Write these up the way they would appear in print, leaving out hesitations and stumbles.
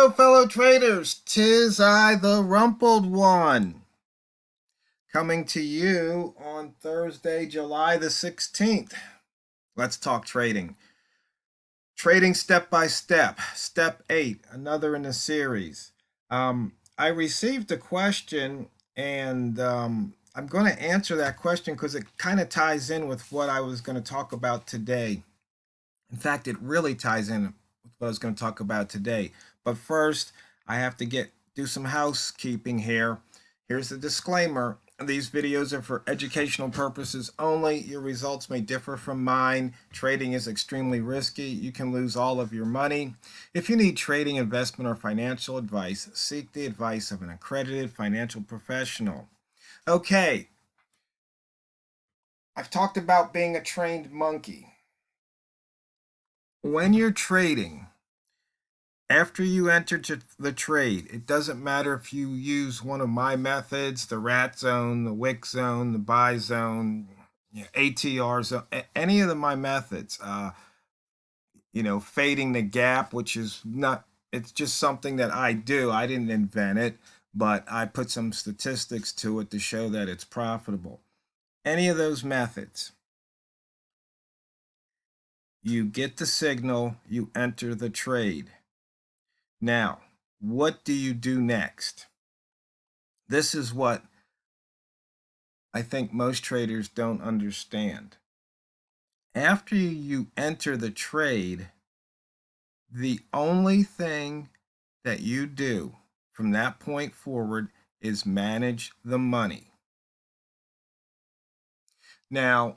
Hello, fellow traders. 'Tis I, the Rumpled One, coming to you on Thursday, July the 16th. Let's talk trading. Trading step by step. Step 8, another in the series. I received a question, and I'm going to answer that question because it kind of ties in with what I was going to talk about today. In fact, it really ties in with what I was going to talk about today. But first, I have to do some housekeeping here. Here's the disclaimer. These videos are for educational purposes only. Your results may differ from mine. Trading is extremely risky. You can lose all of your money. If you need trading, investment, or financial advice, seek the advice of an accredited financial professional. Okay, I've talked about being a trained monkey. When you're trading, after you enter the trade, it doesn't matter if you use one of my methods, the rat zone, the wick zone, the buy zone, ATR zone, any of my methods, fading the gap, which is not, it's just something that I do. I didn't invent it, but I put some statistics to it to show that it's profitable. Any of those methods, you get the signal, you enter the trade. Now, what do you do next? This is what I think most traders don't understand. After you enter the trade, the only thing that you do from that point forward is manage the money. Now,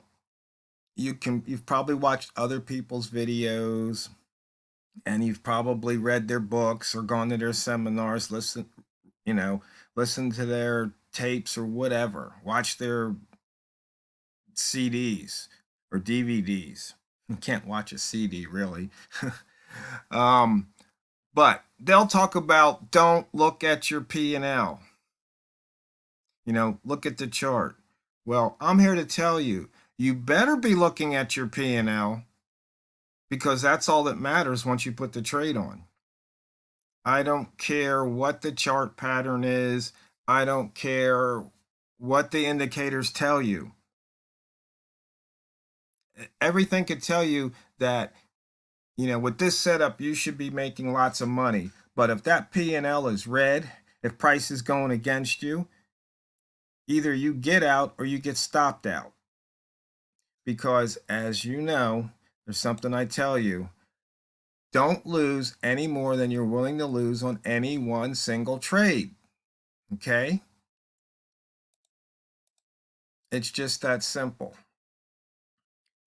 you've probably watched other people's videos, and you've probably read their books or gone to their seminars, listen to their tapes or whatever, watch their CDs or DVDs. You can't watch a CD really. But they'll talk about don't look at your P&L. Look at the chart. Well, I'm here to tell you, you better be looking at your P&L, because that's all that matters once you put the trade on. I don't care what the chart pattern is. I don't care what the indicators tell you. Everything could tell you that, with this setup, you should be making lots of money. But if that P&L is red, if price is going against you, either you get out or you get stopped out. Because as you know, there's something I tell you, don't lose any more than you're willing to lose on any one single trade. Okay? It's just that simple.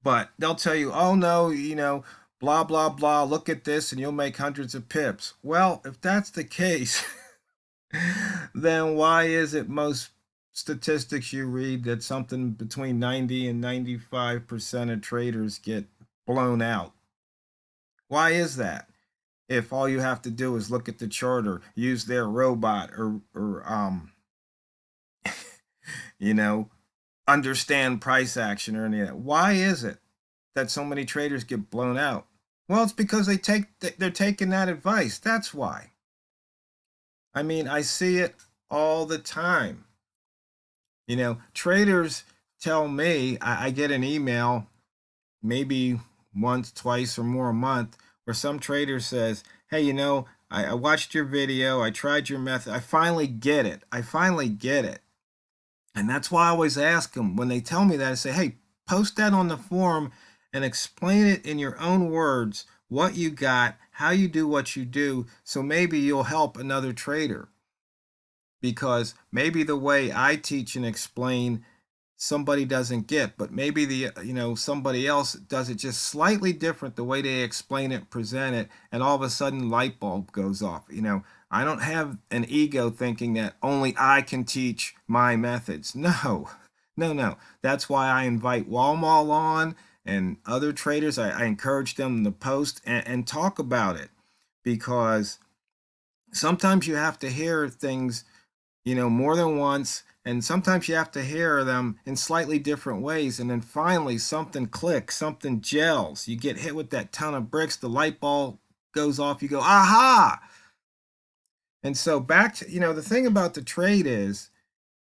But they'll tell you, oh no, blah, blah, blah, look at this and you'll make hundreds of pips. Well, if that's the case, then why is it most statistics you read that something between 90 and 95% of traders get blown out? Why is that? If all you have to do is look at the chart or use their robot or understand price action or any of that. Why is it that so many traders get blown out? Well, it's because they're taking that advice. That's why. I mean, I see it all the time. Traders tell me, I get an email maybe once, twice, or more a month where some trader says, hey, I watched your video, I tried your method, I finally get it. I finally get it. And that's why I always ask them when they tell me that, I say, hey, post that on the forum and explain it in your own words, what you got, how you do what you do, so maybe you'll help another trader. Because maybe the way I teach and explain somebody doesn't get, but maybe somebody else does it just slightly different the way they explain it, present it, and all of a sudden light bulb goes off. I don't have an ego thinking that only I can teach my methods. No, no. That's why I invite Walmall on and other traders. I encourage them to post and talk about it, because sometimes you have to hear things more than once, and sometimes you have to hear them in slightly different ways, and then finally something clicks, something gels. You get hit with that ton of bricks, the light bulb goes off, you go, aha! And so back to, the thing about the trade is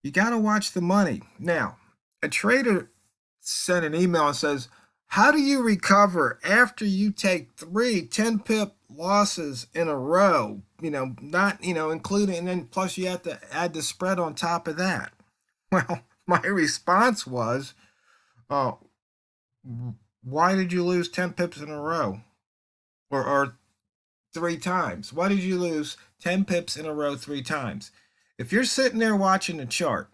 you got to watch the money. Now, a trader sent an email and says, how do you recover after you take 10 pip losses in a row? Not, including, and then plus you have to add the spread on top of that. Well, my response was, oh, why did you lose 10 pips in a row? Or 3 times? Why did you lose 10 pips in a row 3 times? If you're sitting there watching the chart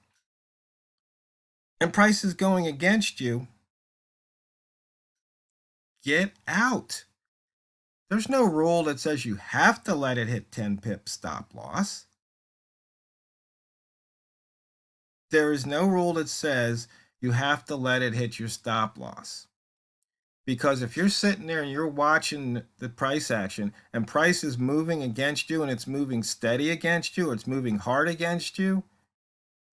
and price is going against you, get out. There's no rule that says you have to let it hit 10 pips stop loss. There is no rule that says you have to let it hit your stop loss. Because if you're sitting there and you're watching the price action and price is moving against you and it's moving steady against you or it's moving hard against you,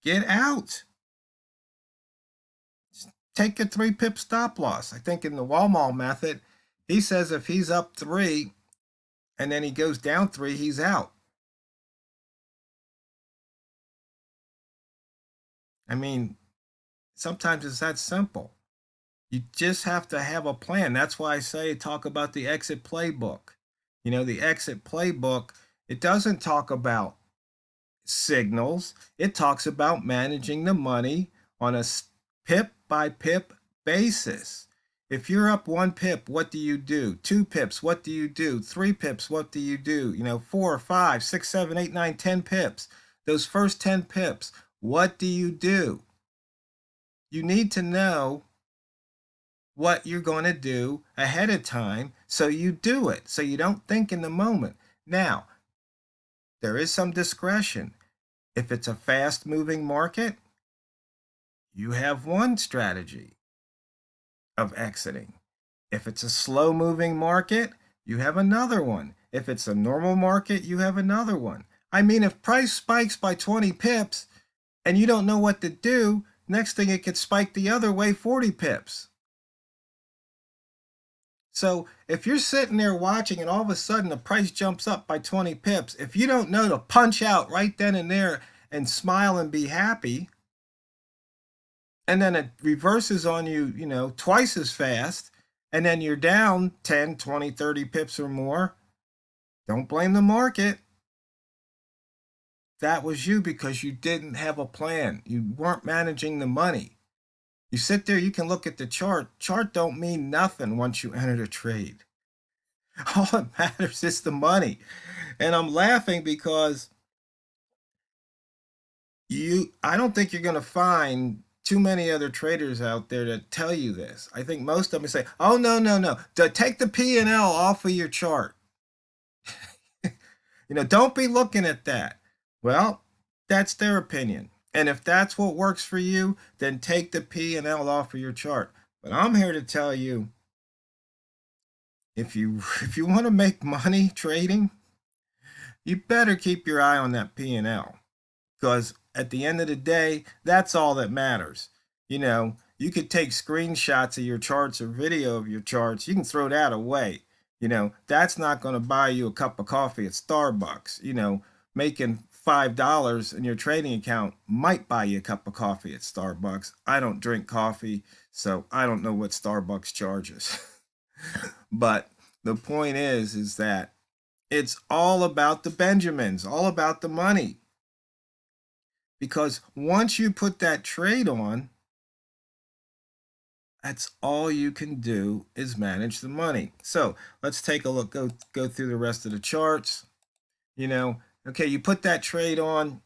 get out. Take a 3 pip stop loss. I think in the Walmart method, he says if he's up 3 and then he goes down 3, he's out. I mean, sometimes it's that simple. You just have to have a plan. That's why I say talk about the exit playbook. The exit playbook, it doesn't talk about signals. It talks about managing the money on a pip by pip basis. If you're up 1 pip, what do you do? 2 pips, what do you do? 3 pips, what do you do? 4, 5, 6, 7, 8, 9, 10 pips. Those first 10 pips, what do you do? You need to know what you're going to do ahead of time so you do it, so you don't think in the moment. Now, there is some discretion. If it's a fast moving market, you have one strategy of exiting. If it's a slow moving market, you have another one. If it's a normal market, you have another one. I mean, if price spikes by 20 pips and you don't know what to do, next thing it could spike the other way 40 pips. So if you're sitting there watching and all of a sudden the price jumps up by 20 pips, if you don't know to punch out right then and there and smile and be happy, and then it reverses on you, twice as fast, and then you're down 10, 20, 30 pips or more, don't blame the market. That was you because you didn't have a plan. You weren't managing the money. You sit there, you can look at the chart. Chart don't mean nothing once you enter the trade. All that matters is the money. And I'm laughing because I don't think you're going to find too many other traders out there that tell you this. I think most of them say, oh, no, no, no. Take the P&L off of your chart. Don't be looking at that. Well, that's their opinion. And if that's what works for you, then take the P&L off of your chart. But I'm here to tell you, if you want to make money trading, you better keep your eye on that P&L. Because at the end of the day, that's all that matters. You could take screenshots of your charts or video of your charts. You can throw that away. That's not going to buy you a cup of coffee at Starbucks. Making $5 in your trading account might buy you a cup of coffee at Starbucks. I don't drink coffee, so I don't know what Starbucks charges. But the point is that it's all about the Benjamins, all about the money. Because once you put that trade on, that's all you can do is manage the money. So let's take a look, go through the rest of the charts. Okay, you put that trade on,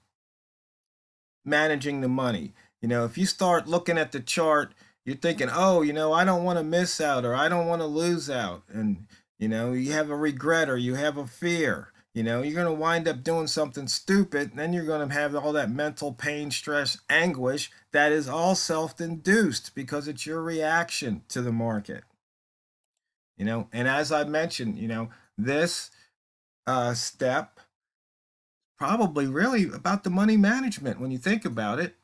managing the money. If you start looking at the chart, you're thinking, oh, I don't want to miss out or I don't want to lose out. And, you have a regret or you have a fear. You're going to wind up doing something stupid. And then you're going to have all that mental pain, stress, anguish that is all self-induced because it's your reaction to the market. And as I mentioned, this step probably really about the money management when you think about it.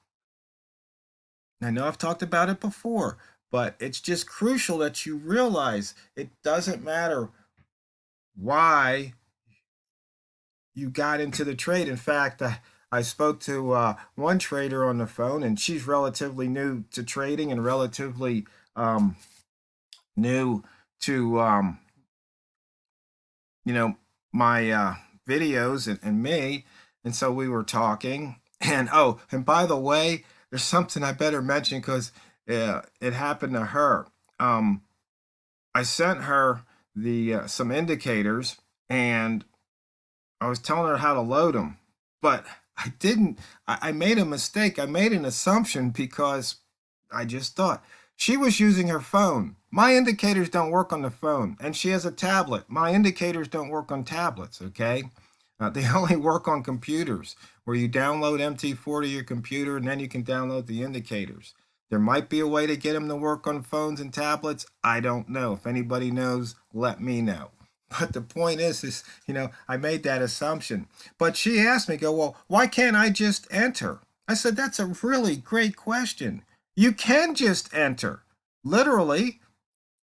I know I've talked about it before, but it's just crucial that you realize it doesn't matter why you got into the trade. In fact, I spoke to one trader on the phone, and she's relatively new to trading and relatively new to you know, my videos and me. And so we were talking. And oh, and by the way, there's something I better mention because it happened to her. I sent her the some indicators, and I was telling her how to load them, but I didn't. I made a mistake. I made an assumption because I just thought she was using her phone. My indicators don't work on the phone, and she has a tablet. My indicators don't work on tablets, okay? They only work on computers where you download MT4 to your computer and then you can download the indicators. There might be a way to get them to work on phones and tablets. I don't know. If anybody knows, let me know. But the point is, I made that assumption. But she asked me, well, why can't I just enter? I said, that's a really great question. You can just enter. Literally,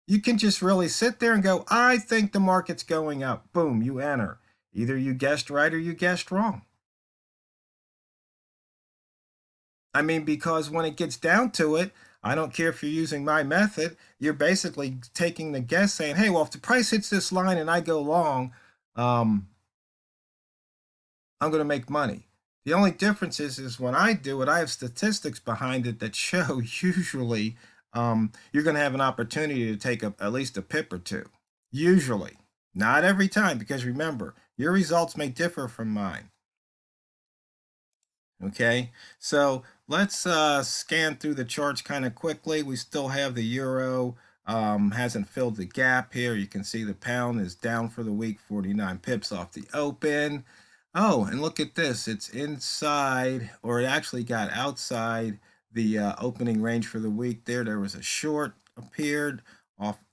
you can just really sit there and go, I think the market's going up. Boom, you enter. Either you guessed right or you guessed wrong. I mean, because when it gets down to it, I don't care if you're using my method, you're basically taking the guess saying, hey, well, if the price hits this line and I go long, um, I'm going to make money. The only difference is when I do it, I have statistics behind it that show usually you're going to have an opportunity to take at least a pip or two. Usually. Not every time, because remember, your results may differ from mine. Okay, so let's scan through the charts kind of quickly. We still have the euro, hasn't filled the gap here. You can see the pound is down for the week, 49 pips off the open. Oh, and look at this. It's inside, or it actually got outside the opening range for the week there. There was a short appeared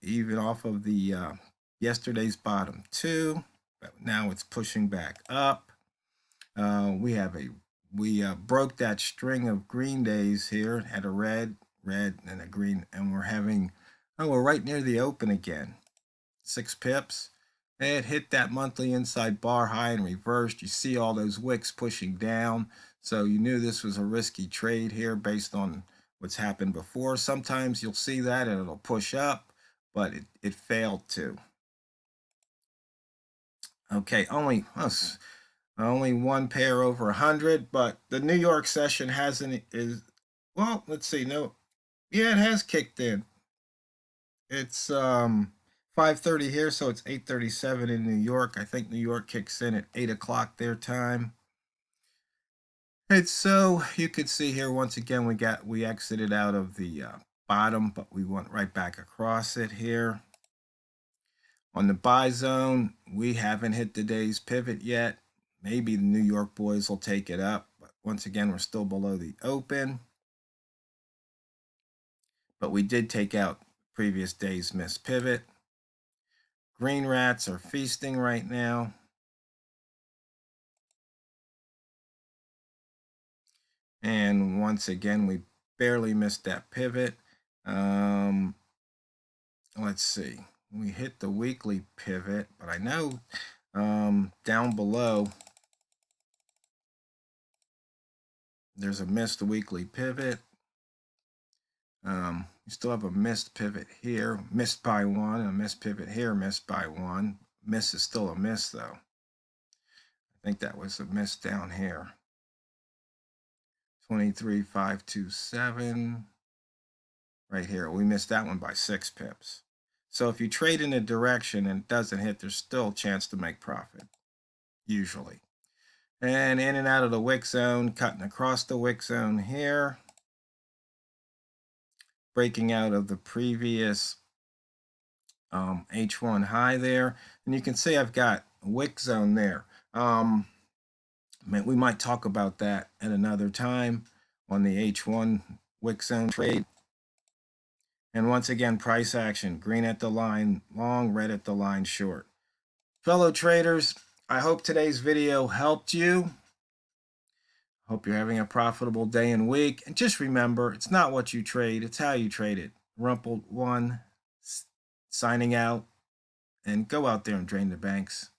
even off of the yesterday's bottom two, but now it's pushing back up. We broke that string of green days here. Had a red, and a green, and we're right near the open again. 6 pips. It hit that monthly inside bar high and reversed. You see all those wicks pushing down. So you knew this was a risky trade here based on what's happened before. Sometimes you'll see that and it'll push up, but it failed to. Okay, only one pair over 100, but the New York session well, let's see. No, yeah, it has kicked in. It's 5:30 here, so it's 8:37 in New York. I think New York kicks in at 8 o'clock their time. And so you could see here once again we exited out of the bottom, but we went right back across it here. On the buy zone, we haven't hit the day's pivot yet. Maybe the New York boys will take it up, but once again we're still below the open. But we did take out previous day's missed pivot. Green rats are feasting right now. And once again, we barely missed that pivot. Let's see. We hit the weekly pivot, but I know down below there's a missed weekly pivot. You still have a missed pivot here, missed by one, a missed pivot here, missed by one. Miss is still a miss though. I think that was a miss down here. 23,527. Right here. We missed that one by 6 pips. So if you trade in a direction and it doesn't hit, there's still a chance to make profit, usually. And in and out of the wick zone, cutting across the wick zone here. Breaking out of the previous H1 high there. And you can see I've got a wick zone there. We might talk about that at another time on the H1 wick zone trade. And once again, price action, green at the line long, red at the line short. Fellow traders, I hope today's video helped you. Hope you're having a profitable day and week. And just remember, it's not what you trade, it's how you trade it. TheRumpledOne signing out, and go out there and drain the banks.